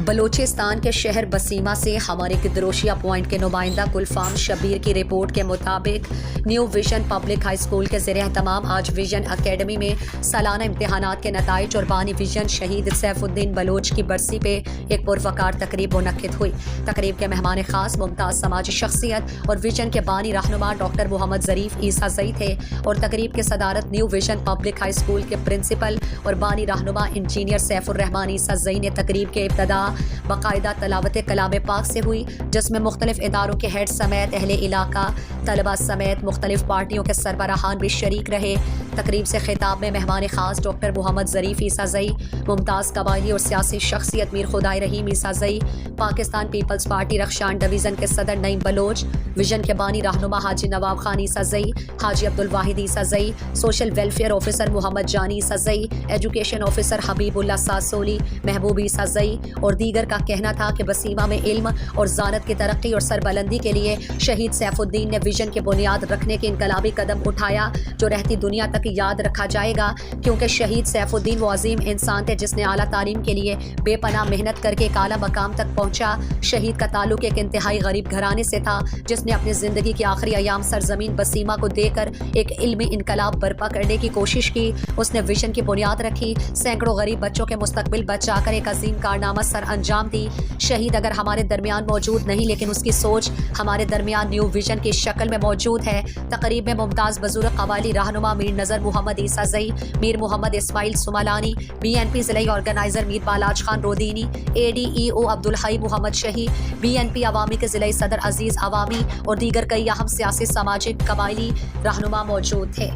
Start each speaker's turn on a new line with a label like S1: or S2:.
S1: بلوچستان کے شہر بسیما سے ہمارے گدروشیا پوائنٹ کے نمائندہ گلفام شبیر کی رپورٹ کے مطابق new vision public high school کے زیر اہتمام آج ویژن اکیڈمی میں سالانہ امتحانات کے نتائج اور بانی ویژن شہید سیف الدین بلوچ کی برسی پہ ایک پروقار تقریب منعقد ہوئی۔ تقریب کے مہمان خاص ممتاز سماجی شخصیت اور ویژن کے بانی رہنما ڈاکٹر محمد ظریف عیسیٰ زئی تھے اور تقریب کی صدارت new vision public high school کے پرنسپل اور بانی رہنما انجینئر سیف الرحمان عیسیٰ زئی نے تقریب کے ابتدا باقاعدہ تلاوت کلام پاک سے ہوئی، جس میں مختلف اداروں کے ہیڈ سمیت اہل علاقہ، طلباء سمیت مختلف پارٹیوں کے سربراہان بھی شریک رہے۔ تقریب سے خطاب میں مہمان خاص ڈاکٹر محمد ظریف عیسیٰ زئی، ممتاز قبائلی اور سیاسی شخصیت Mir Khudai Rahim Isazai, Pakistan peoples party Rakhshan division کے صدر نعیم بلوچ، ویژن کے بانی رہنما حاجی نواب خان عیسیٰ زئی، حاجی عبدالواحد عیسیٰ زئی، سوشل ویلفیئر آفیسر محمد جانی عیسیٰ زئی، ایجوکیشن آفیسر حبیب اللہ ساسولی، محبوب عیسیٰ زئی اور دیگر کا کہنا تھا کہ بسیما میں علم اور ذانت کی ترقی اور سربلندی کے لیے شہید سیف الدین نے ویژن کی بنیاد رکھنے کے انقلابی قدم اٹھایا جو رہتی دنیا تک یاد رکھا جائے گا، کیونکہ شہید سیف الدین وہ عظیم انسان تھے جس نے اعلیٰ تعلیم کے لیے بے پناہ محنت کر کے ایک اعلیٰ مقام تک پہنچا۔ شہید کا تعلق ایک انتہائی غریب گھرانے سے تھا جس نے اپنی زندگی کے آخری ایام سرزمین بسیما کو دے کر ایک علمی انقلاب برپا کرنے کی کوشش کی۔ اس نے ویژن کی بنیاد رکھی، سینکڑوں غریب بچوں کے مستقبل بچا کر ایک عظیم کارنامہ سر انجام دی۔ شہید اگر ہمارے درمیان موجود نہیں لیکن اس کی سوچ ہمارے درمیان نیو ویژن کی شکل میں موجود ہے۔ تقریب میں ممتاز بزرگ قبائلی رہنما Mir Nazar Muhammad Isazai, Mir Muhammad Ismail Samalani, B N P ضلعی organiser Mir Balach Khan Rodeni, A D E O Abdul Hai Muhammad Shahi, B N P Awami کے ضلعی صدر عزیز عوامی اور دیگر کئی اہم سیاسی سماجی قبائلی رہنما موجود تھے۔